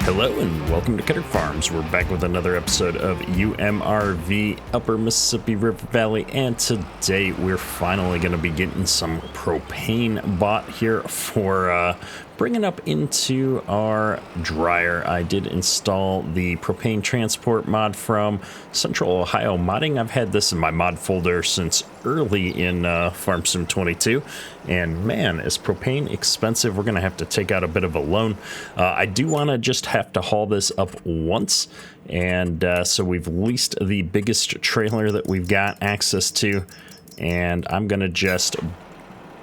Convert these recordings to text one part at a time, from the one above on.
Hello and welcome to Cutter Farms. We're back with another episode of UMRV Upper Mississippi River Valley, and today we're finally going to be getting some propane bought here for bringing up into our dryer. I did install the propane transport mod from Central Ohio Modding. I've had this in my mod folder since early in Farm Sim 22, and man, is propane expensive. We're going to have to take out a bit of a loan. I do want to just have to haul this up once, and so we've leased the biggest trailer that we've got access to, and I'm going to just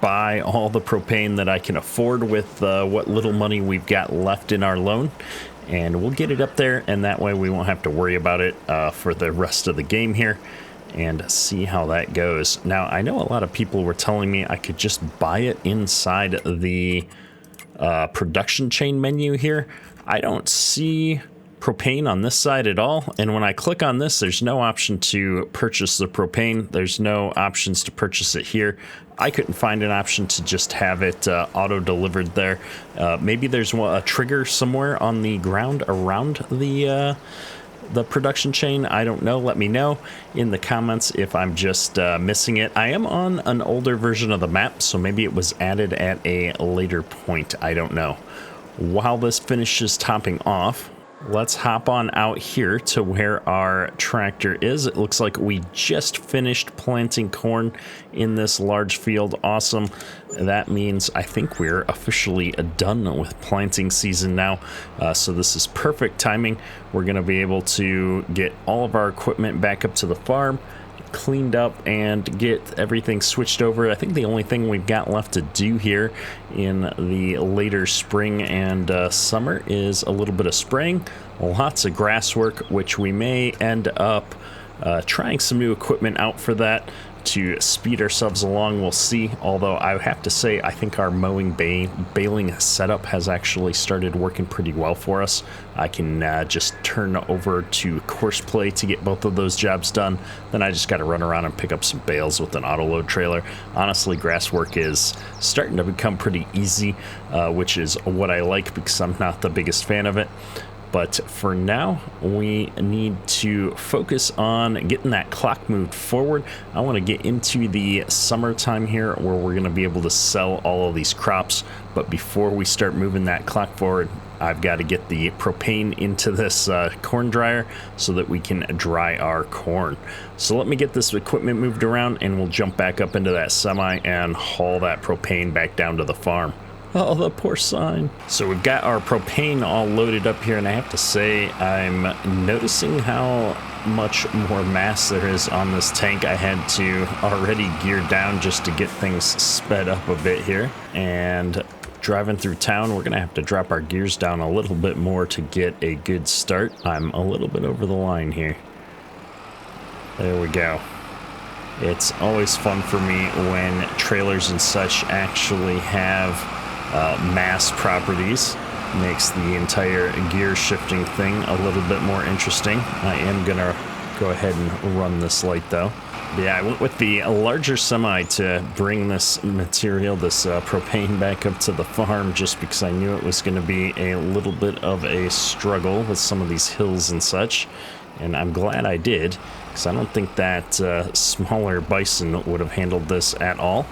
buy all the propane that I can afford with what little money we've got left in our loan, and we'll get it up there, and that way we won't have to worry about it for the rest of the game here, and see how that goes. Now, I know a lot of people were telling me I could just buy it inside the production chain menu here. I don't see propane on this side at all, and when I click on this, there's no option to purchase the propane. There's no options to purchase it here. I couldn't find an option to just have it auto delivered there. Maybe there's a trigger somewhere on the ground around the production chain. I don't know. Let me know in the comments if I'm just missing it. I am on an older version of the map, so maybe it was added at a later point. I don't know. While this finishes topping off, let's hop on out here to where our tractor is. It looks like we just finished planting corn in this large field. Awesome. That means I think we're officially done with planting season now. So this is perfect timing. We're going to be able to get all of our equipment back up to the farm, cleaned up, and get everything switched over. I think the only thing we've got left to do here in the later spring and summer is a little bit of spraying, lots of grass work, which we may end up trying some new equipment out for that to speed ourselves along. We'll see. Although I have to say, I think our mowing baling setup has actually started working pretty well for us. I can just turn over to course play to get both of those jobs done. Then I just got to run around and pick up some bales with an auto load trailer. Honestly, grass work is starting to become pretty easy, which is what I like because I'm not the biggest fan of it. But for now, we need to focus on getting that clock moved forward. I want to get into the summertime here where we're going to be able to sell all of these crops. But before we start moving that clock forward, I've got to get the propane into this corn dryer so that we can dry our corn. So let me get this equipment moved around, and we'll jump back up into that semi and haul that propane back down to the farm. Oh, the poor sign. So we've got our propane all loaded up here, and I have to say I'm noticing how much more mass there is on this tank. I had to already gear down just to get things sped up a bit here. And driving through town, we're gonna have to drop our gears down a little bit more to get a good start. I'm a little bit over the line here. There we go. It's always fun for me when trailers and such actually have mass properties. Makes the entire gear shifting thing a little bit more interesting. I am gonna go ahead and run this light though. Yeah, I went with the larger semi to bring this material, this propane, back up to the farm just because I knew it was going to be a little bit of a struggle with some of these hills and such. And I'm glad I did, because I don't think that smaller bison would have handled this at all.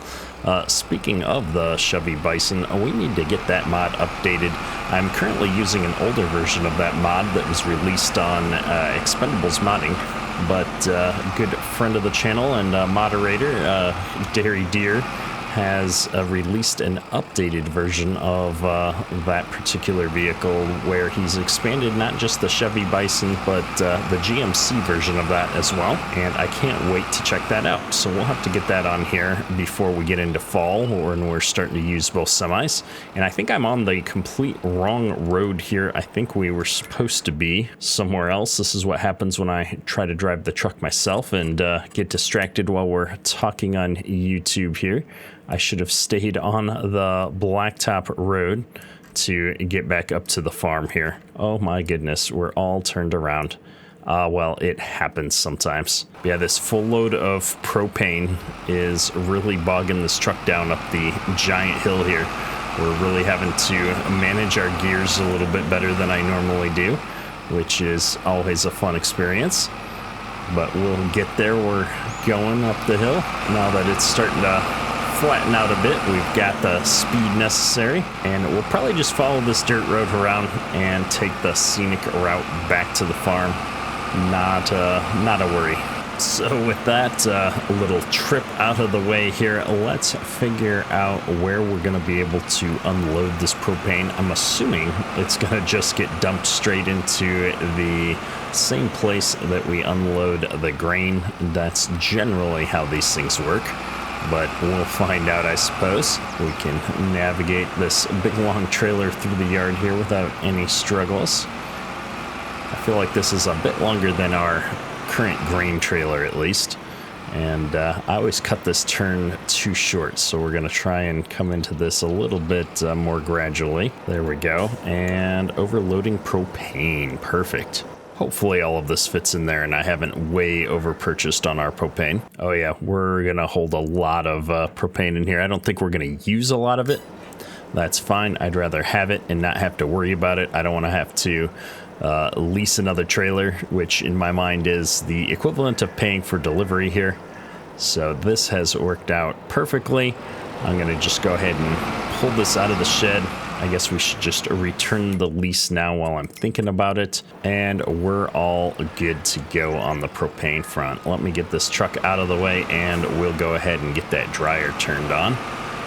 Speaking of the Chevy Bison, we need to get that mod updated. I'm currently using an older version of that mod that was released on Expendables Modding, but a good friend of the channel and moderator, Dairy Deer, has released an updated version of that particular vehicle, where he's expanded not just the Chevy Bison, but the GMC version of that as well. And I can't wait to check that out. So we'll have to get that on here before we get into fall, when we're starting to use both semis. And I think I'm on the complete wrong road here. I think we were supposed to be somewhere else. This is what happens when I try to drive the truck myself and get distracted while we're talking on YouTube here. I should have stayed on the blacktop road to get back up to the farm here. Oh my goodness, we're all turned around. Well, it happens sometimes. Yeah, this full load of propane is really bogging this truck down up the giant hill here. We're really having to manage our gears a little bit better than I normally do, which is always a fun experience. But we'll get there. We're going up the hill. Now that it's starting to flatten out a bit, we've got the speed necessary, and we'll probably just follow this dirt road around and take the scenic route back to the farm. Not a worry. So with that little trip out of the way here, let's figure out where we're going to be able to unload this propane. I'm assuming it's going to just get dumped straight into the same place that we unload the grain. That's generally how these things work, but we'll find out, I suppose. We can navigate this big long trailer through the yard here without any struggles. I feel like this is a bit longer than our current grain trailer, at least, and I always cut this turn too short, so we're going to try and come into this a little bit more gradually. There we go. And overloading propane. Perfect. Hopefully all of this fits in there and I haven't way over purchased on our propane. Oh yeah, we're gonna hold a lot of propane in here. I don't think we're gonna use a lot of it. That's fine. I'd rather have it and not have to worry about it. I don't want to have to lease another trailer, which in my mind is the equivalent of paying for delivery here. So this has worked out perfectly. I'm gonna just go ahead and pull this out of the shed. I guess we should just return the lease now while I'm thinking about it, and we're all good to go on the propane front. Let me get this truck out of the way and we'll go ahead and get that dryer turned on.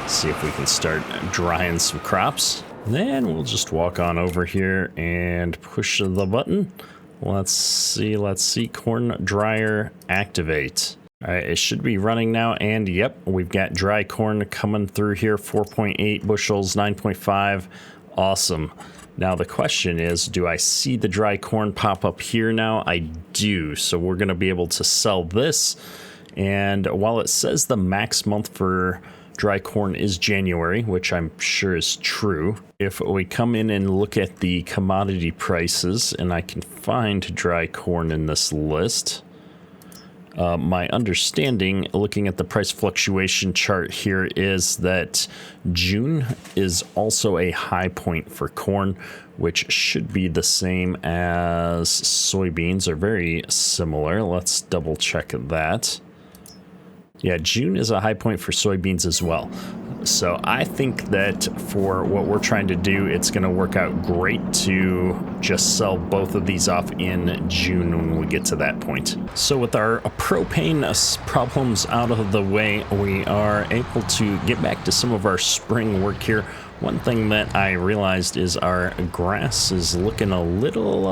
See if we can start drying some crops. Then we'll just walk on over here and push the button. Let's see, corn dryer activate. All right, it should be running now, and yep, we've got dry corn coming through here, 4.8 bushels, 9.5, awesome. Now the question is, do I see the dry corn pop up here now? I do, so we're gonna be able to sell this, and while it says the max month for dry corn is January, which I'm sure is true. If we come in and look at the commodity prices, and I can find dry corn in this list, my understanding, looking at the price fluctuation chart here, is that June is also a high point for corn, which should be the same as soybeans, or very similar. Let's double check that. Yeah, June is a high point for soybeans as well. So I think that for what we're trying to do, it's going to work out great to just sell both of these off in June when we get to that point. So with our propane problems out of the way, we are able to get back to some of our spring work here. One thing that I realized is our grass is looking a little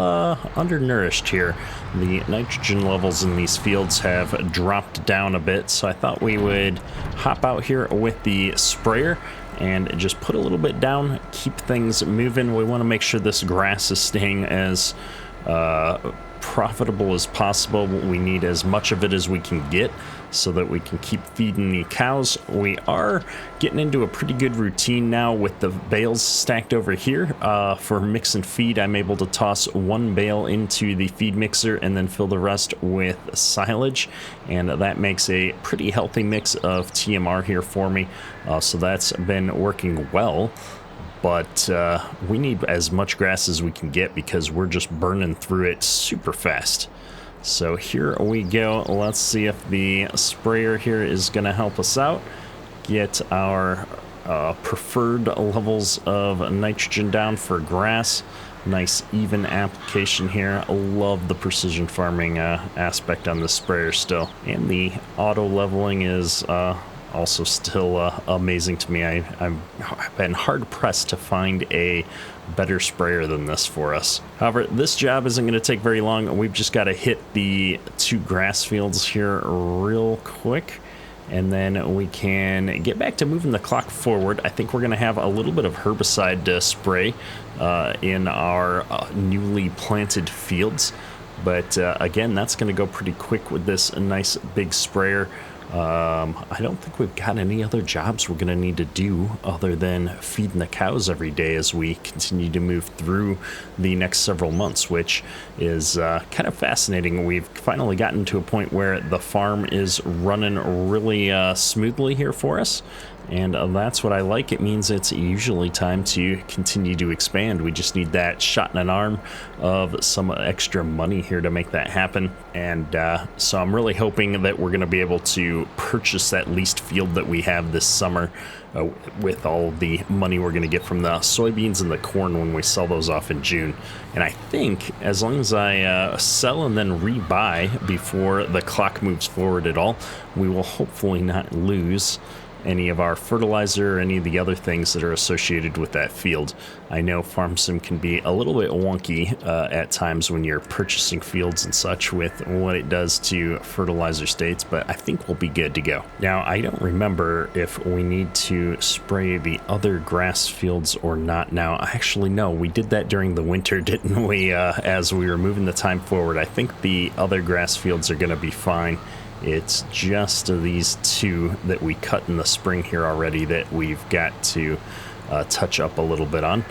undernourished here. The nitrogen levels in these fields have dropped down a bit, so I thought we would hop out here with the sprayer and just put a little bit down, keep things moving. We want to make sure this grass is staying as profitable as possible. We need as much of it as we can get so that we can keep feeding the cows. We are getting into a pretty good routine now with the bales stacked over here. For mix and feed, I'm able to toss one bale into the feed mixer and then fill the rest with silage, and that makes a pretty healthy mix of TMR here for me. So that's been working well. But we need as much grass as we can get because we're just burning through it super fast. So here we go. Let's see if the sprayer here is going to help us out. Get our preferred levels of nitrogen down for grass. Nice even application here. I love the precision farming aspect on this sprayer still. And the auto leveling is also still amazing to me. I've been hard pressed to find a better sprayer than this for us. However, this job isn't going to take very long. We've just got to hit the 2 grass fields here real quick, and then we can get back to moving the clock forward. I think we're going to have a little bit of herbicide to spray in our newly planted fields, but again, that's going to go pretty quick with this nice big sprayer. I don't think we've got any other jobs we're going to need to do other than feeding the cows every day as we continue to move through the next several months, which is kind of fascinating. We've finally gotten to a point where the farm is running really smoothly here for us. And that's what I like. It means it's usually time to continue to expand. We just need that shot in an arm of some extra money here to make that happen. And so I'm really hoping that we're going to be able to purchase that leased field that we have this summer with all the money we're going to get from the soybeans and the corn when we sell those off in June. And I think as long as I sell and then rebuy before the clock moves forward at all, we will hopefully not lose any of our fertilizer or any of the other things that are associated with that field. I know farm sim can be a little bit wonky at times when you're purchasing fields and such with what it does to fertilizer states, but I think we'll be good to go. Now, I don't remember if we need to spray the other grass fields or not now. Actually, no, we did that during the winter, didn't we? As we were moving the time forward, I think the other grass fields are going to be fine. It's just these two that we cut in the spring here already that we've got to touch up a little bit on.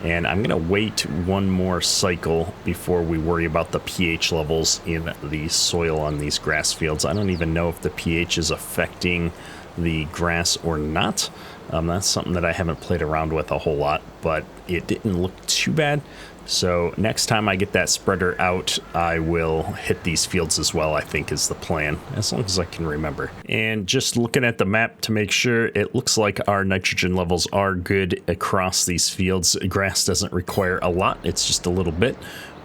And I'm going to wait one more cycle before we worry about the pH levels in the soil on these grass fields. I don't even know if the pH is affecting the grass or not. That's something that I haven't played around with a whole lot, but it didn't look too bad. So next time I get that spreader out, I will hit these fields as well, I think is the plan, as long as I can remember. And just looking at the map to make sure, it looks like our nitrogen levels are good across these fields. Grass doesn't require a lot, it's just a little bit,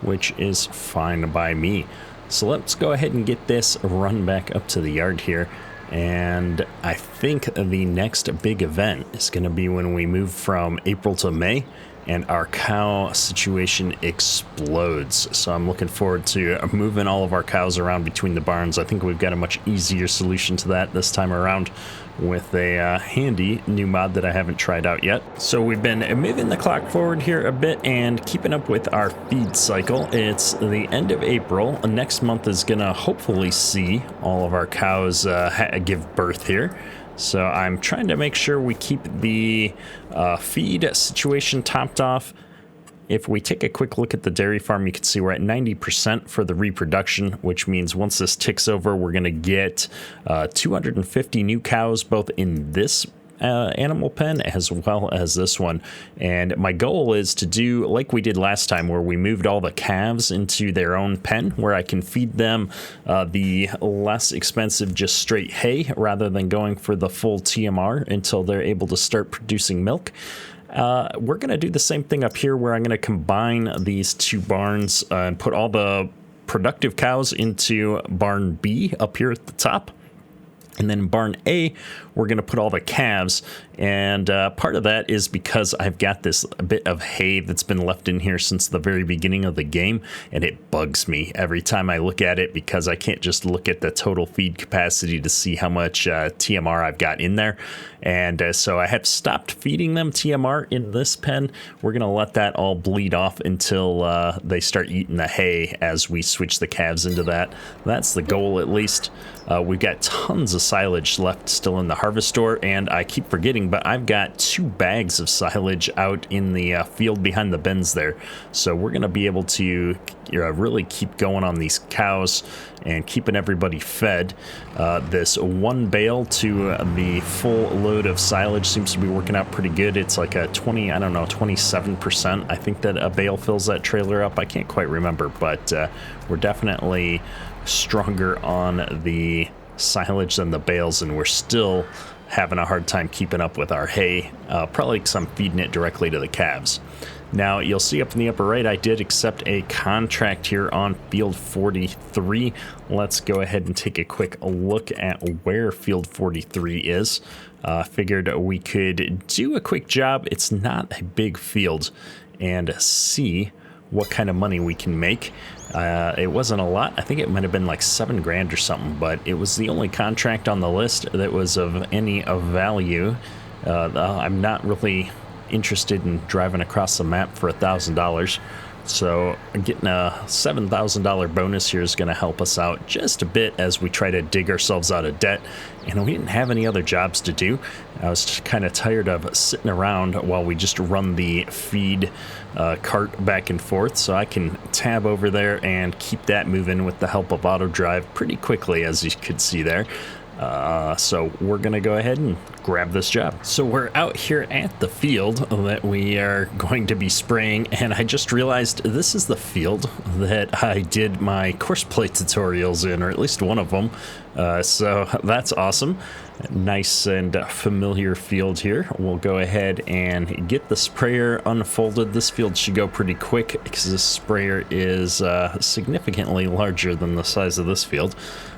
which is fine by me. So let's go ahead and get this run back up to the yard here. And I think the next big event is going to be when we move from April to May and our cow situation explodes. So I'm looking forward to moving all of our cows around between the barns. I think we've got a much easier solution to that this time around with a handy new mod that I haven't tried out yet. So we've been moving the clock forward here a bit and keeping up with our feed cycle. It's the end of April. Next month is gonna hopefully see all of our cows give birth here. So I'm trying to make sure we keep the feed situation topped off. If we take a quick look at the dairy farm, you can see we're at 90% for the reproduction, which means once this ticks over, we're going to get 250 new cows, both in this animal pen as well as this one. And my goal is to do like we did last time, where we moved all the calves into their own pen, where I can feed them the less expensive just straight hay rather than going for the full TMR until they're able to start producing milk. We're going to do the same thing up here, where I'm going to combine these two barns and put all the productive cows into barn B up here at the top. And then barn A, we're going to put all the calves. And part of that is because I've got this bit of hay that's been left in here since the very beginning of the game. And it bugs me every time I look at it, because I can't just look at the total feed capacity to see how much TMR I've got in there. And so I have stopped feeding them TMR in this pen. We're going to let that all bleed off until they start eating the hay as we switch the calves into that. That's the goal, at least. We've got tons of silage left still in the harvest store, and I keep forgetting, but I've got 2 bags of silage out in the field behind the bins there. So we're going to be able to really keep going on these cows and keeping everybody fed. This one bale to the full load of silage seems to be working out pretty good. It's like a 27%. I think that a bale fills that trailer up. I can't quite remember, but we're definitely stronger on the silage than the bales, and we're still having a hard time keeping up with our hay, probably because I'm feeding it directly to the calves. Now, you'll see up in the upper right, I did accept a contract here on field 43. Let's go ahead and take a quick look at where field 43 is. Figured we could do a quick job. It's not a big field, and see what kind of money we can make. It wasn't a lot. I think it might have been like $7 grand or something, but it was the only contract on the list that was of any of value. I'm not really interested in driving across the map for $1,000, so getting a $7,000 bonus here is going to help us out just a bit as we try to dig ourselves out of debt. And we didn't have any other jobs to do. I was kind of tired of sitting around while we just run the feed cart back and forth, so I can tab over there and keep that moving with the help of auto drive pretty quickly, as you could see there. So we're gonna go ahead and grab this job. So we're out here at the field that we are going to be spraying, and I just realized this is the field that I did my course play tutorials in, or at least one of them. So that's awesome. Nice and familiar field here. We'll go ahead and get the sprayer unfolded. This field should go pretty quick because this sprayer is significantly larger than the size of this field.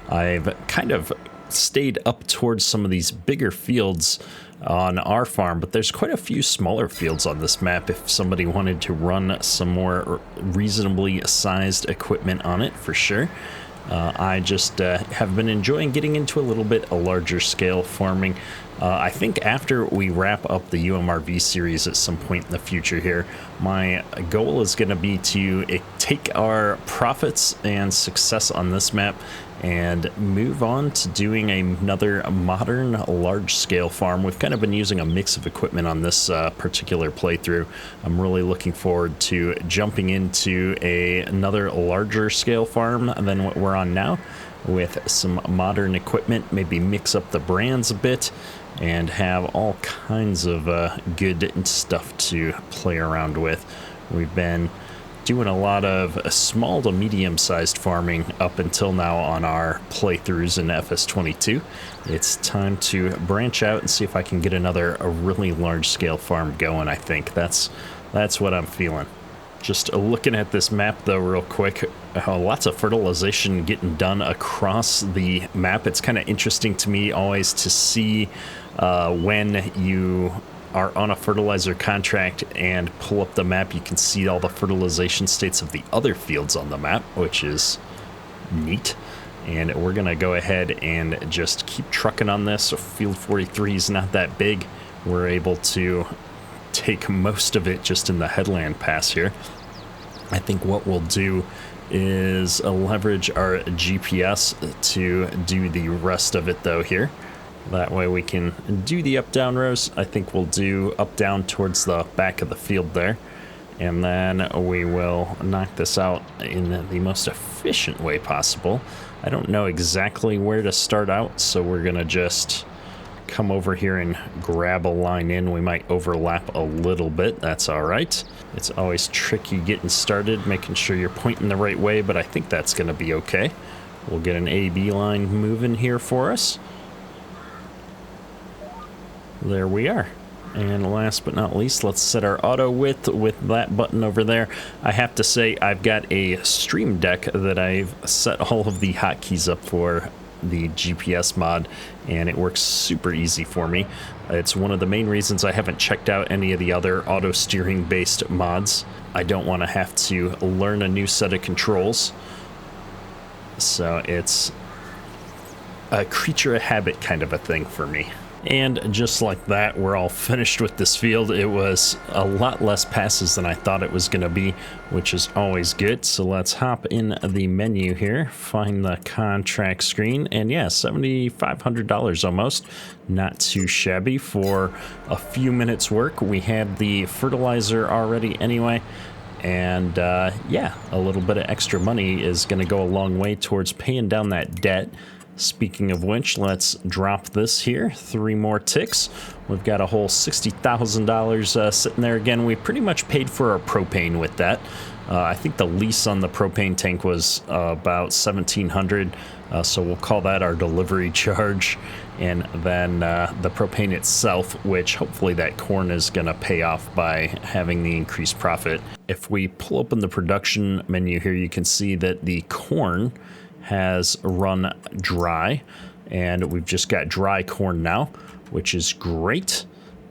I've kind of stayed up towards some of these bigger fields on our farm, but there's quite a few smaller fields on this map if somebody wanted to run some more reasonably sized equipment on it, for sure. I just have been enjoying getting into a little bit a larger scale farming. I think after we wrap up the UMRV series at some point in the future here, my goal is going to be to take our profits and success on this map and move on to doing another modern large-scale farm. We've kind of been using a mix of equipment on this particular playthrough. I'm really looking forward to jumping into another larger scale farm than what we're on now, with some modern equipment, maybe mix up the brands a bit, and have all kinds of good stuff to play around with. We've been doing a lot of small to medium-sized farming up until now on our playthroughs in FS22. It's time to branch out and see if I can get a really large-scale farm going. I think that's what I'm feeling. Just looking at this map though real quick, lots of fertilization getting done across the map. It's kind of interesting to me always to see when you are on a fertilizer contract and pull up the map, you can see all the fertilization states of the other fields on the map, which is neat. And we're gonna go ahead and just keep trucking on this. So field 43 is not that big. We're able to take most of it just in the headland pass here. I think what we'll do is leverage our GPS to do the rest of it though here. That way we can do the up-down rows. I think we'll do up-down towards the back of the field there. And then we will knock this out in the most efficient way possible. I don't know exactly where to start out, so we're gonna just come over here and grab a line in. We might overlap a little bit. That's all right. It's always tricky getting started, making sure you're pointing the right way, but I think that's gonna be okay. We'll get an AB line moving here for us. There we are. And last but not least, let's set our auto width with that button over there. I have to say, I've got a Stream Deck that I've set all of the hotkeys up for the GPS mod, and it works super easy for me. It's one of the main reasons I haven't checked out any of the other auto steering based mods. I don't want to have to learn a new set of controls. So it's a creature of habit kind of a thing for me. And just like that, we're all finished with this field. It was a lot less passes than I thought it was going to be, which is always good. So let's hop in the menu here, find the contract screen, and yeah, $7,500 almost. Not too shabby for a few minutes work. We had the fertilizer already anyway. And yeah, a little bit of extra money is going to go a long way towards paying down that debt. Speaking of which, let's drop this here. 3 more ticks. We've got a whole $60,000 sitting there again. We pretty much paid for our propane with that. I think the lease on the propane tank was about $1,700, so we'll call that our delivery charge. And then the propane itself, which hopefully that corn is going to pay off by having the increased profit. If we pull open the production menu here, you can see that the corn has run dry, and we've just got dry corn now, which is great.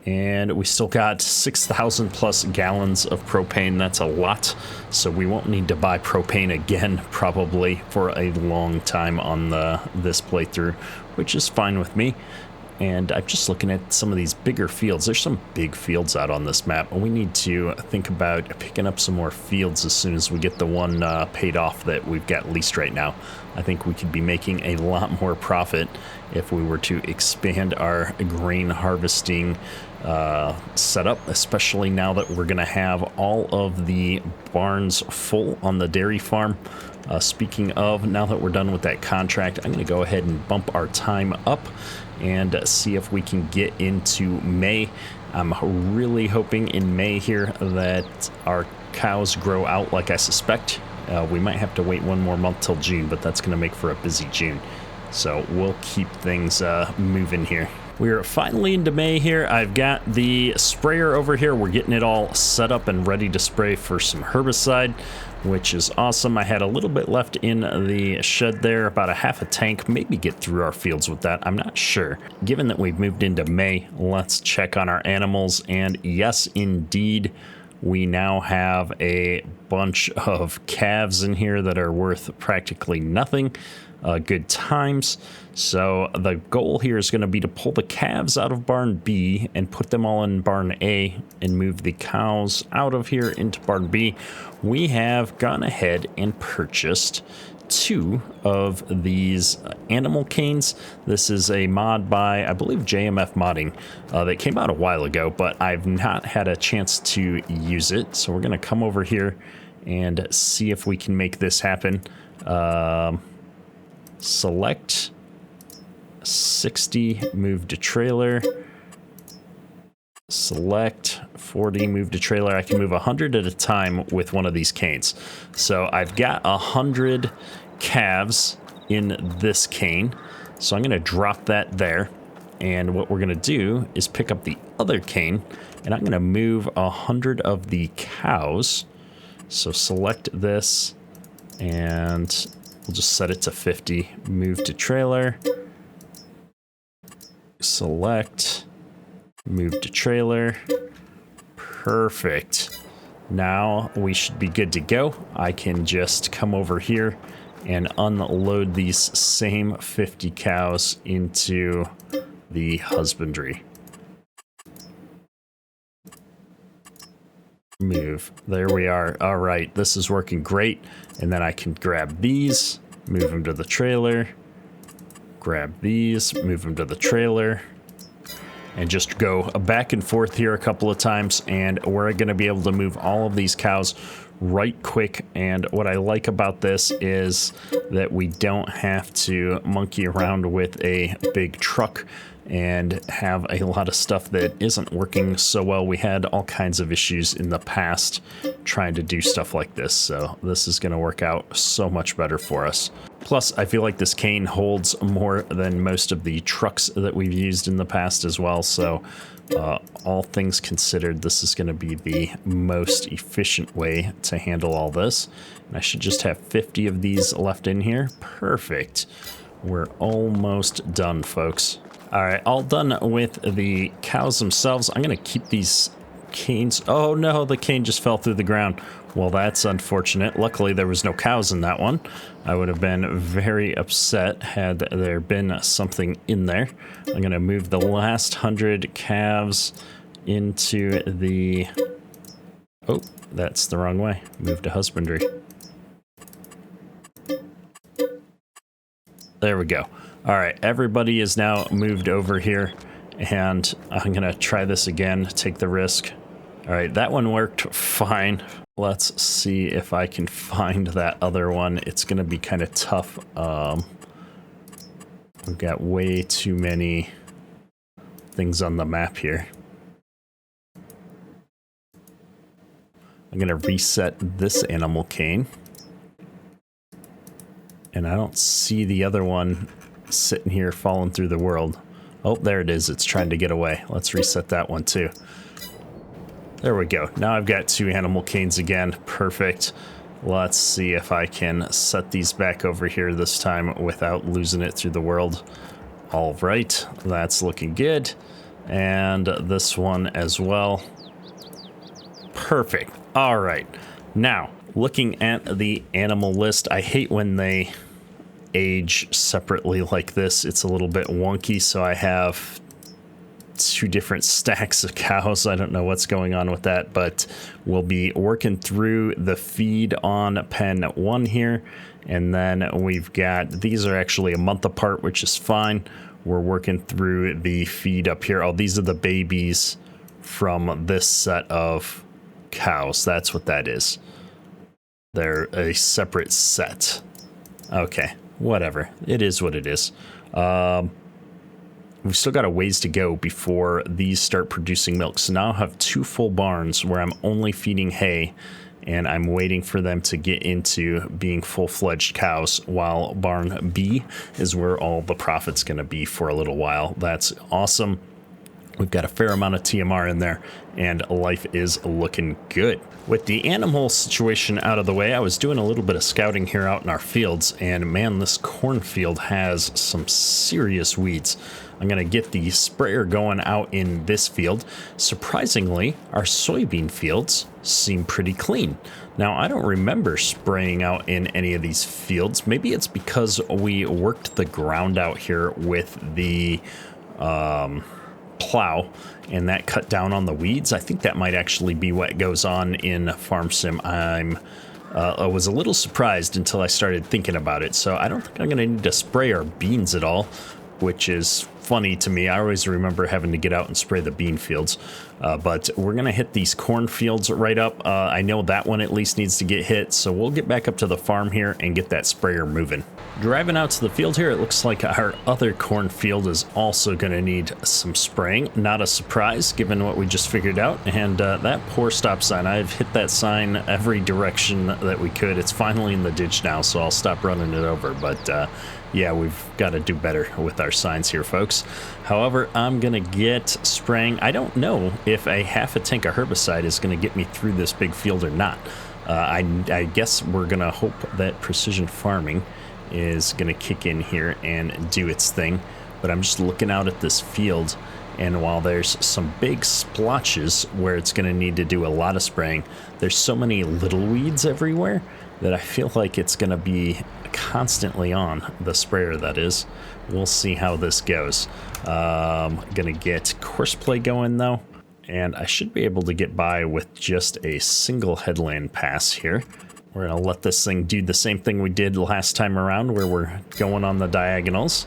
And we still got 6,000 plus gallons of propane. That's a lot, so we won't need to buy propane again probably for a long time on this playthrough, which is fine with me. And I'm just looking at some of these bigger fields. There's some big fields out on this map, and we need to think about picking up some more fields as soon as we get the one paid off that we've got leased right now. I think we could be making a lot more profit if we were to expand our grain harvesting set up, especially now that we're going to have all of the barns full on the dairy farm. Speaking of, now that we're done with that contract, I'm going to go ahead and bump our time up and see if we can get into May. I'm really hoping in May here that our cows grow out like I suspect. We might have to wait one more month till June, but that's going to make for a busy June. So we'll keep things moving here. We're finally into May here. I've got the sprayer over here. We're getting it all set up and ready to spray for some herbicide, which is awesome. I had a little bit left in the shed there, about a half a tank, maybe get through our fields with that. I'm not sure. Given that we've moved into May, let's check on our animals. And yes, indeed, we now have a bunch of calves in here that are worth practically nothing. Good times. So the goal here is going to be to pull the calves out of barn B and put them all in barn A and move the cows out of here into barn B. We have gone ahead and purchased 2 of these animal canes. This is a mod by, I believe, JMF Modding that came out a while ago, but I've not had a chance to use it. So we're going to come over here and see if we can make this happen. Select 60, move to trailer. Select 40, move to trailer. I can move 100 at a time with one of these canes. So I've got 100 calves in this cane. So I'm going to drop that there. And what we're going to do is pick up the other cane, and I'm going to move 100 of the cows. So select this, and we'll just set it to 50. Move to trailer. Select. Move to trailer. Perfect. Now we should be good to go. I can just come over here and unload these same 50 cows into the husbandry. Move. There we are. All right, this is working great. And then I can grab these, move them to the trailer, grab these, move them to the trailer, and just go back and forth here a couple of times. And we're going to be able to move all of these cows right quick. And what I like about this is that we don't have to monkey around with a big truck and have a lot of stuff that isn't working so well. We had all kinds of issues in the past trying to do stuff like this, so this is going to work out so much better for us. Plus, I feel like this cane holds more than most of the trucks that we've used in the past as well, so all things considered, this is going to be the most efficient way to handle all this. And I should just have 50 of these left in here. Perfect. We're almost done, folks. All right, all done with the cows themselves. I'm going to keep these canes. Oh no, the cane just fell through the ground. Well, that's unfortunate. Luckily, there was no cows in that one. I would have been very upset had there been something in there. I'm going to move the last 100 calves into the... Oh, that's the wrong way. Move to husbandry. There we go. All right, everybody is now moved over here, and I'm going to try this again, take the risk. All right, that one worked fine. Let's see if I can find that other one. It's going to be kind of tough. We've got way too many things on the map here. I'm going to reset this animal cane. And I don't see the other one sitting here falling through the world. Oh, there it is. It's trying to get away. Let's reset that one too. There we go. Now I've got 2 animal canes again. Perfect. Let's see if I can set these back over here this time without losing it through the world. All right, that's looking good. And this one as well. Perfect. All right. Now, looking at the animal list, I hate when they age separately like this. It's a little bit wonky, so I have 2 different stacks of cows. I don't know what's going on with that, but we'll be working through the feed on pen 1 here. And then we've got, these are actually a month apart, which is fine. We're working through the feed up here. Oh, these are the babies from this set of cows. That's what that is. They're a separate set. Okay, whatever. It is what it is. We've still got a ways to go before these start producing milk. So now I have 2 full barns where I'm only feeding hay, and I'm waiting for them to get into being full-fledged cows, while barn B is where all the profit's going to be for a little while. That's awesome. We've got a fair amount of TMR in there, and life is looking good. With the animal situation out of the way, I was doing a little bit of scouting here out in our fields, and man, this cornfield has some serious weeds. I'm going to get the sprayer going out in this field. Surprisingly, our soybean fields seem pretty clean. Now, I don't remember spraying out in any of these fields. Maybe it's because we worked the ground out here with the plow, and that cut down on the weeds. I think that might actually be what goes on in Farm Sim. I was a little surprised until I started thinking about it, so I don't think I'm going to need to spray our beans at all, which is funny to me. I always remember having to get out and spray the bean fields, but we're going to hit these corn fields right up. I know that one at least needs to get hit, so we'll get back up to the farm here and get that sprayer moving. Driving out to the field here, it looks like our other corn field is also going to need some spraying. Not a surprise given what we just figured out. And that poor stop sign, I've hit that sign every direction that we could. It's finally in the ditch now, so I'll stop running it over. But yeah, we've got to do better with our signs here, folks. However, I'm going to get spraying. I don't know if a half a tank of herbicide is going to get me through this big field or not. I guess we're going to hope that precision farming is going to kick in here and do its thing. But I'm just looking out at this field, and while there's some big splotches where it's going to need to do a lot of spraying, there's so many little weeds everywhere that I feel like it's going to be constantly on the sprayer, that is. We'll see how this goes. Gonna get course play going though, and I should be able to get by with just a single headland pass here. We're going to let this thing do the same thing we did last time around, where we're going on the diagonals.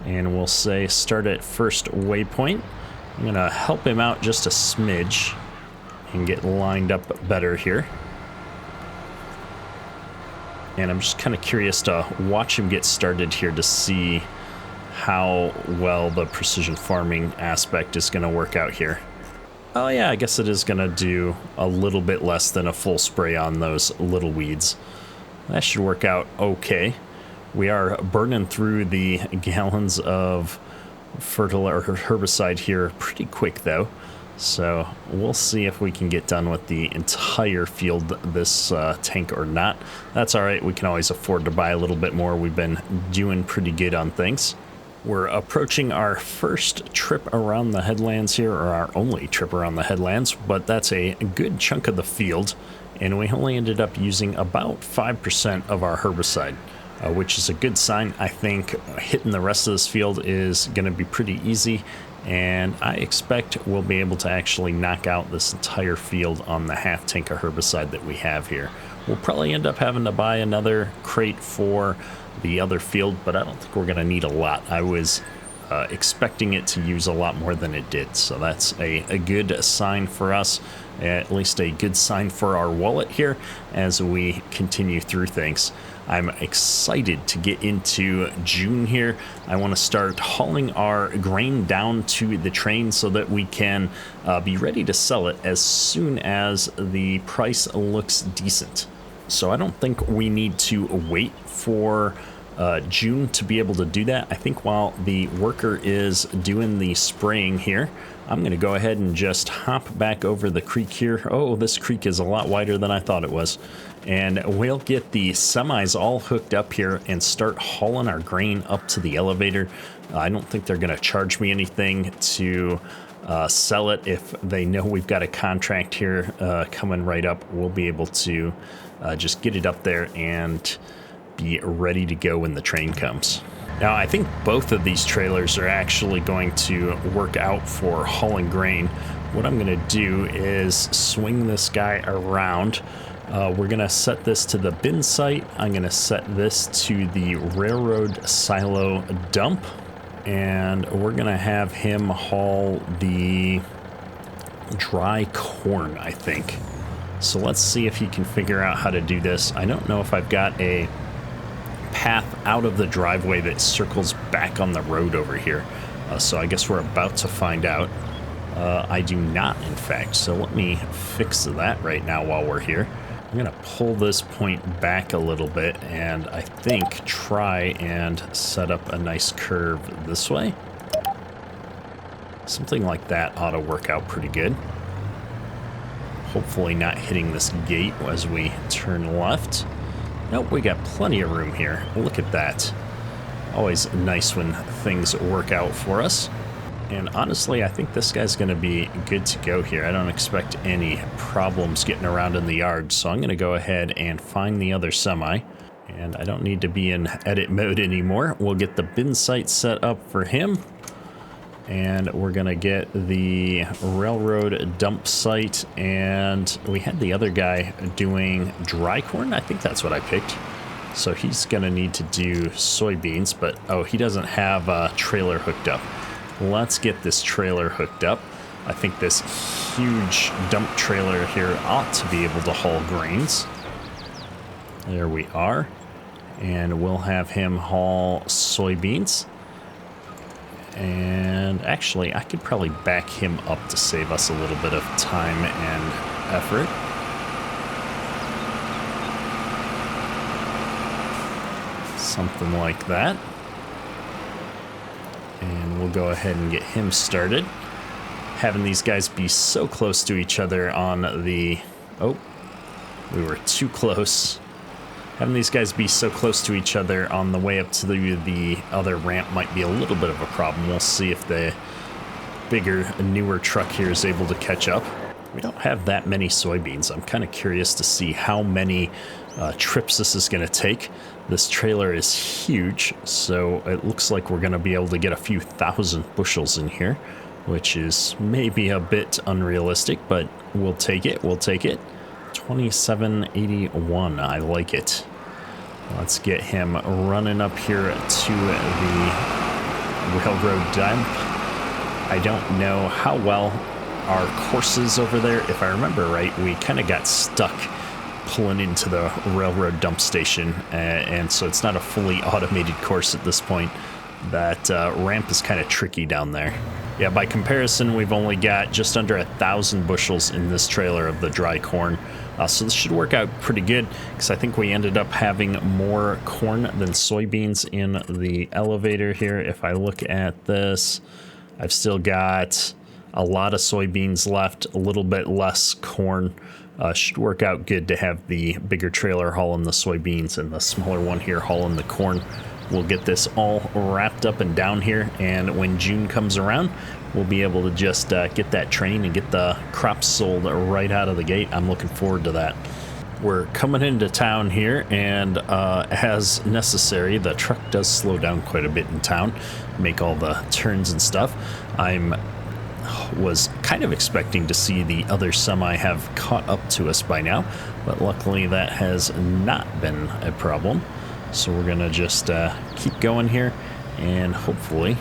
And we'll say start at first waypoint. I'm going to help him out just a smidge and get lined up better here. And I'm just kind of curious to watch him get started here to see how well the precision farming aspect is going to work out here. Oh yeah, I guess it is going to do a little bit less than a full spray on those little weeds. That should work out okay. We are burning through the gallons of fertilizer or herbicide here pretty quick though. So we'll see if we can get done with the entire field this tank or not. That's all right. We can always afford to buy a little bit more. We've been doing pretty good on things. We're approaching our first trip around the headlands here, or our only trip around the headlands, but that's a good chunk of the field, and we only ended up using about 5% of our herbicide, which is a good sign. I think hitting the rest of this field is going to be pretty easy, and I expect we'll be able to actually knock out this entire field on the half tank of herbicide that we have here. We'll probably end up having to buy another crate for the other field, but I don't think we're going to need a lot. I was expecting it to use a lot more than it did, so that's a good sign for us, at least a good sign for our wallet here as we continue through things. I'm excited to get into June here. I want to start hauling our grain down to the train so that we can be ready to sell it as soon as the price looks decent. So I don't think we need to wait for June to be able to do that. I think while the worker is doing the spraying here, I'm going to go ahead and just hop back over the creek here. Oh, this creek is a lot wider than I thought it was. And we'll get the semis all hooked up here and start hauling our grain up to the elevator. I don't think they're going to charge me anything to sell it. If they know we've got a contract here coming right up, we'll be able to just get it up there and be ready to go when the train comes. Now, I think both of these trailers are actually going to work out for hauling grain. What I'm going to do is swing this guy around. We're going to set this to the bin site. I'm going to set this to the railroad silo dump. And we're going to have him haul the dry corn, I think. So let's see if he can figure out how to do this. I don't know if I've got a path out of the driveway that circles back on the road over here. So I guess we're about to find out. I do not, in fact. So let me fix that right now while we're here. I'm going to pull this point back a little bit and I think try and set up a nice curve this way. Something like that ought to work out pretty good. Hopefully not hitting this gate as we turn left. Nope, we got plenty of room here. Look at that. Always nice when things work out for us. And honestly, I think this guy's going to be good to go here. I don't expect any problems getting around in the yard. So I'm going to go ahead and find the other semi. And I don't need to be in edit mode anymore. We'll get the bin site set up for him. And we're going to get the railroad dump site. And we had the other guy doing dry corn. I think that's what I picked. So he's going to need to do soybeans. But, oh, he doesn't have a trailer hooked up. Let's get this trailer hooked up. I think this huge dump trailer here ought to be able to haul grains. There we are. And we'll have him haul soybeans. And actually, I could probably back him up to save us a little bit of time and effort. Something like that. And we'll go ahead and get him started. Having these guys be so close to each other on the... Oh, we were too close. Having these guys be so close to each other on the way up to the other ramp might be a little bit of a problem. We'll see if the bigger, newer truck here is able to catch up. We don't have that many soybeans. I'm kind of curious to see how many trips this is going to take. This trailer is huge, so it looks like we're going to be able to get a few thousand bushels in here, which is maybe a bit unrealistic, but we'll take it. We'll take it. 2781. I like it. Let's get him running up here to the railroad dump. I don't know how well our course is over there. If I remember right, we kind of got stuck pulling into the railroad dump station, and so it's not a fully automated course at this point. That ramp is kind of tricky down there. Yeah, by comparison, we've only got just under 1,000 bushels in this trailer of the dry corn. So this should work out pretty good, because I think we ended up having more corn than soybeans in the elevator here. If I look at this, I've still got a lot of soybeans left, a little bit less corn. Should work out good to have the bigger trailer hauling the soybeans and the smaller one here hauling the corn. We'll get this all wrapped up and down here, and when June comes around, we'll be able to just get that train and get the crops sold right out of the gate. I'm looking forward to that. We're coming into town here, and as necessary, the truck does slow down quite a bit in town, make all the turns and stuff. Was kind of expecting to see the other semi have caught up to us by now, but luckily that has not been a problem. So we're gonna just keep going here, and hopefully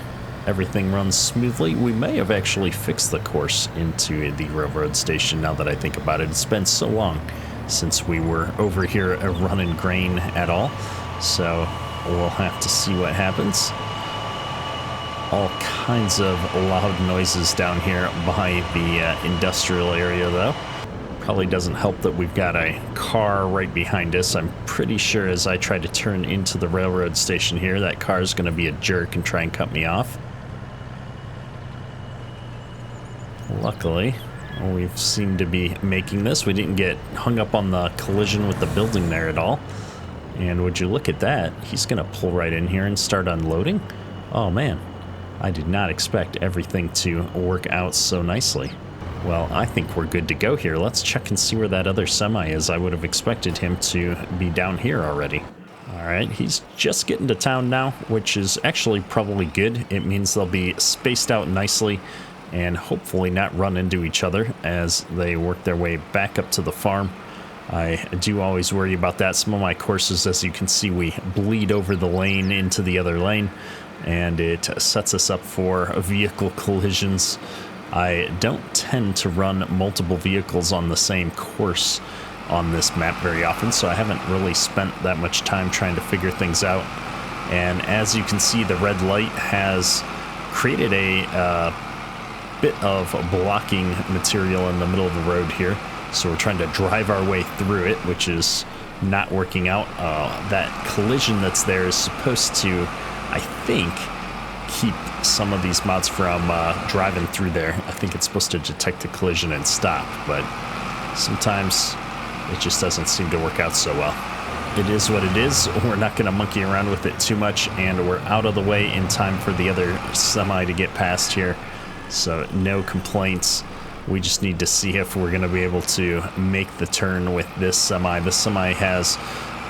everything runs smoothly. We may have actually fixed the course into the railroad station now that I think about it. It's been so long since we were over here running grain at all, so we'll have to see what happens. All kinds of loud noises down here by the industrial area, though. Probably doesn't help that we've got a car right behind us. I'm pretty sure as I try to turn into the railroad station here, that car is going to be a jerk and try and cut me off. Luckily, we seem to be making this. We didn't get hung up on the collision with the building there at all. And would you look at that? He's going to pull right in here and start unloading. Oh, man. I did not expect everything to work out so nicely. Well, I think we're good to go here. Let's check and see where that other semi is. I would have expected him to be down here already. All right, he's just getting to town now, which is actually probably good. It means they'll be spaced out nicely and hopefully not run into each other as they work their way back up to the farm. I do always worry about that. Some of my courses, as you can see, we bleed over the lane into the other lane, and it sets us up for vehicle collisions I don't tend to run multiple vehicles on the same course on this map very often, so I haven't really spent that much time trying to figure things out. And as you can see, the red light has created a bit of blocking material in the middle of the road here, so we're trying to drive our way through it, which is not working out. That collision that's there is supposed to, I think, keep some of these mods from driving through there. I think it's supposed to detect a collision and stop, but sometimes it just doesn't seem to work out so well. It is what it is. We're not going to monkey around with it too much, and we're out of the way in time for the other semi to get past here, so no complaints. We just need to see if we're going to be able to make the turn with this semi. This semi has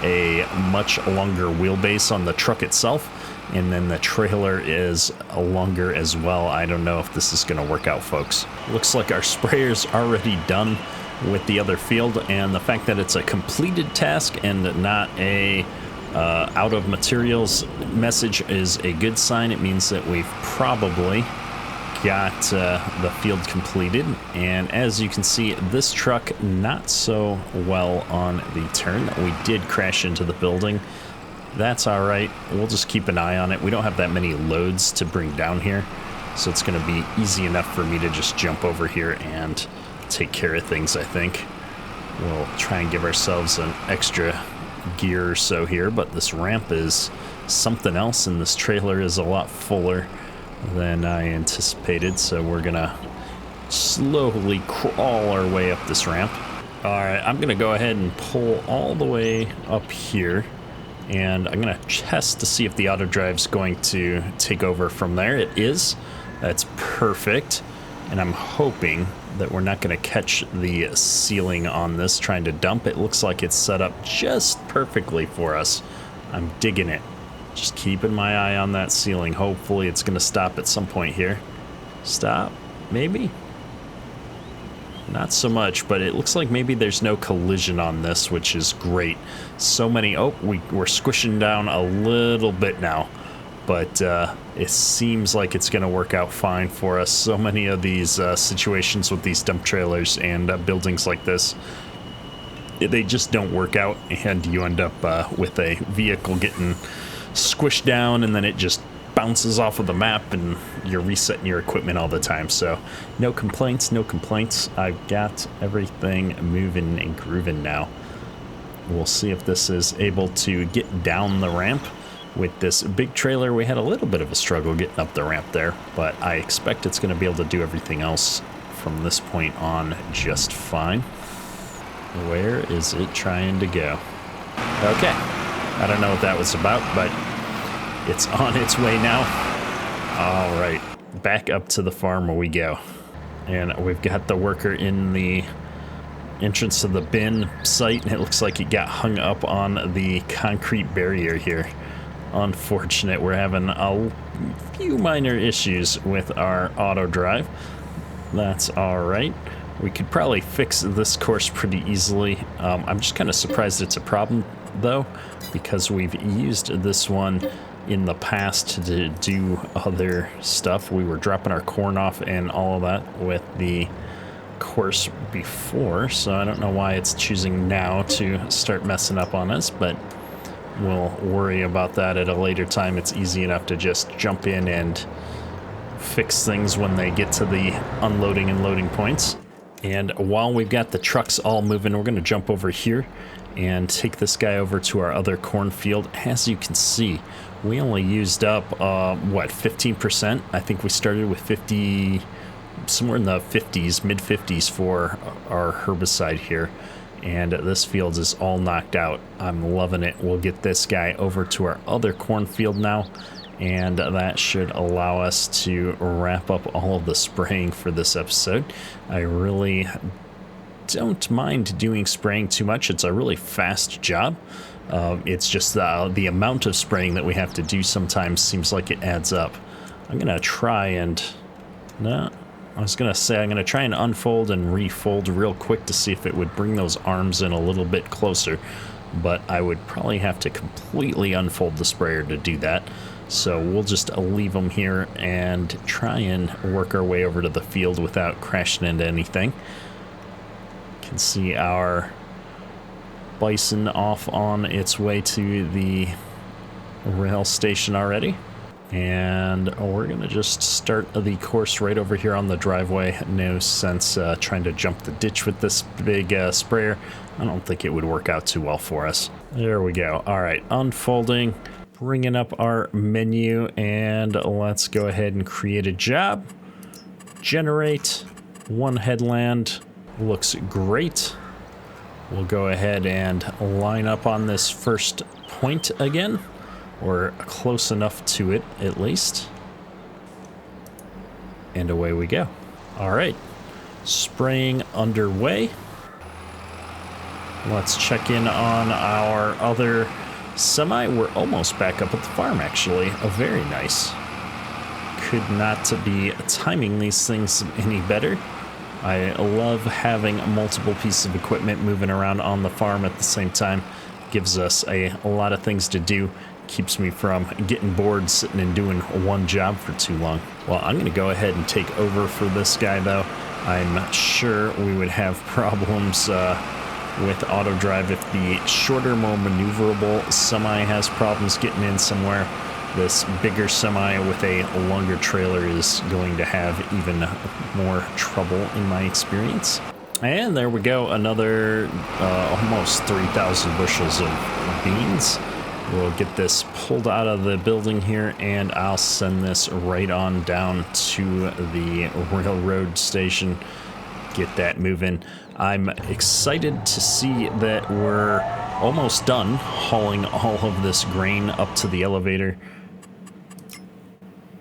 a much longer wheelbase on the truck itself, and then the trailer is longer as well. I don't know if this is going to work out, folks. Looks like our sprayer's already done with the other field, and the fact that it's a completed task and not a out of materials message is a good sign. It means that we've probably got the field completed. And as you can see, this truck not so well on the turn. We did crash into the building. That's all right. We'll just keep an eye on it. We don't have that many loads to bring down here, so it's going to be easy enough for me to just jump over here and take care of things. I think we'll try and give ourselves an extra gear or so here, but this ramp is something else, and this trailer is a lot fuller than I anticipated, so we're gonna slowly crawl our way up this ramp. All right, I'm gonna go ahead and pull all the way up here, and I'm gonna test to see if the auto drive's going to take over from there. It is. That's perfect. And I'm hoping that we're not going to catch the ceiling on this trying to dump. It looks like it's set up just perfectly for us. I'm digging it. Just keeping my eye on that ceiling. Hopefully it's going to stop at some point here. Stop? Maybe? Not so much, but it looks like maybe there's no collision on this, which is great. So many... Oh, we're squishing down a little bit now. But it seems like it's going to work out fine for us. So many of these situations with these dump trailers and buildings like this, they just don't work out, and you end up with a vehicle getting squished down, and then it just bounces off of the map, and you're resetting your equipment all the time. So no complaints, no complaints. I've got everything moving and grooving now. We'll see if this is able to get down the ramp. With this big trailer, we had a little bit of a struggle getting up the ramp there, but I expect it's going to be able to do everything else from this point on just fine. Where is it trying to go? Okay, I don't know what that was about, but it's on its way now. All right, back up to the farm we go. And we've got the worker in the entrance to the bin site, and it looks like it got hung up on the concrete barrier here. Unfortunate. We're having a few minor issues with our auto drive. That's all right. We could probably fix this course pretty easily. I'm just kind of surprised it's a problem though, because we've used this one in the past to do other stuff. We were dropping our corn off and all of that with the course before, so I don't know why it's choosing now to start messing up on us, but we'll worry about that at a later time. It's easy enough to just jump in and fix things when they get to the unloading and loading points. And while we've got the trucks all moving, we're going to jump over here and take this guy over to our other cornfield. As you can see, we only used up, 15%? I think we started with 50, somewhere in the 50s, mid 50s for our herbicide here. And this field is all knocked out. I'm loving it. We'll get this guy over to our other cornfield now, and that should allow us to wrap up all of the spraying for this episode. I really don't mind doing spraying too much. It's a really fast job. It's just the amount of spraying that we have to do sometimes seems like it adds up. I'm gonna try and... No, I was gonna say I'm gonna try and unfold and refold real quick to see if it would bring those arms in a little bit closer, but I would probably have to completely unfold the sprayer to do that. So we'll just leave them here and try and work our way over to the field without crashing into anything. Can see our bison off on its way to the rail station already. And we're gonna just start the course right over here on the driveway. No sense trying to jump the ditch with this big sprayer. I don't think it would work out too well for us. There we go. All right, unfolding, bringing up our menu, and let's go ahead and create a job. Generate one headland. Looks great. We'll go ahead and line up on this first point again, or close enough to it at least. And away we go. All right, spraying underway. Let's check in on our other semi. We're almost back up at the farm, actually. Very nice. Could not be timing these things any better. I love having multiple pieces of equipment moving around on the farm at the same time. Gives us a lot of things to do. Keeps me from getting bored sitting and doing one job for too long. Well, I'm going to go ahead and take over for this guy, though. I'm sure we would have problems with auto drive if the shorter, more maneuverable semi has problems getting in somewhere. This bigger semi with a longer trailer is going to have even more trouble in my experience. And there we go, another almost 3,000 bushels of beans. We'll get this pulled out of the building here, and I'll send this right on down to the railroad station. Get that moving. I'm excited to see that we're almost done hauling all of this grain up to the elevator.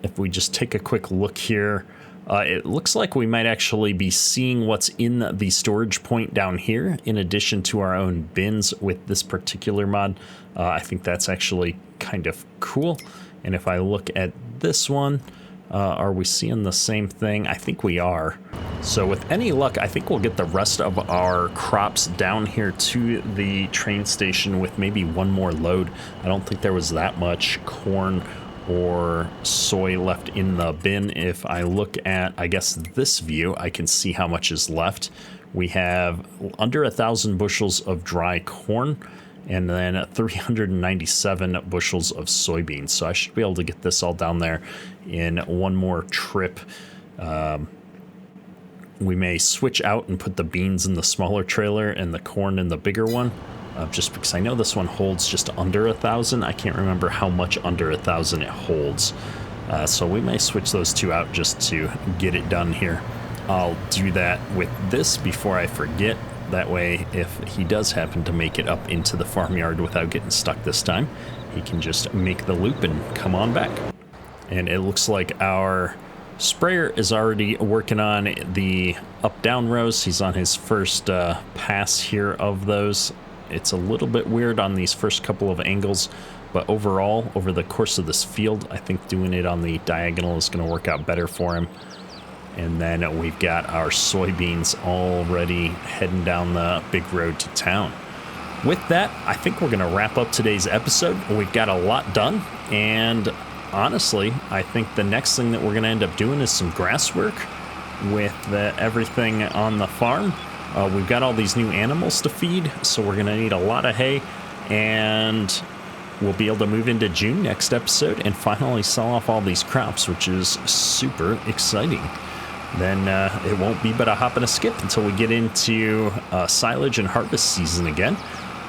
If we just take a quick look here, it looks like we might actually be seeing what's in the storage point down here, in addition to our own bins with this particular mod. I think that's actually kind of cool. And if I look at this one, are we seeing the same thing? I think we are. So with any luck, I think we'll get the rest of our crops down here to the train station with maybe one more load. I don't think there was that much corn or soy left in the bin. If I look at, I guess, this view, I can see how much is left. We have under 1,000 bushels of dry corn and then 397 bushels of soybeans. So I should be able to get this all down there in one more trip. We may switch out and put the beans in the smaller trailer and the corn in the bigger one. Just because I know this one holds just under 1,000. I can't remember how much under 1,000 it holds. So we may switch those two out just to get it done here. I'll do that with this before I forget. That way, if he does happen to make it up into the farmyard without getting stuck this time, he can just make the loop and come on back. And it looks like our sprayer is already working on the up-down rows. He's on his first pass here of those. It's a little bit weird on these first couple of angles, but overall, over the course of this field, I think doing it on the diagonal is going to work out better for him. And then we've got our soybeans already heading down the big road to town. With that, I think we're going to wrap up today's episode. We've got a lot done, and honestly, I think the next thing that we're going to end up doing is some grass work with everything on the farm. We've got all these new animals to feed, so we're going to need a lot of hay, and we'll be able to move into June next episode and finally sell off all these crops, which is super exciting. Then it won't be but a hop and a skip until we get into silage and harvest season again.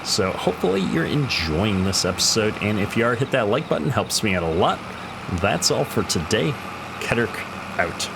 So hopefully you're enjoying this episode, and if you are, hit that like button, helps me out a lot. That's all for today. Kedrick out.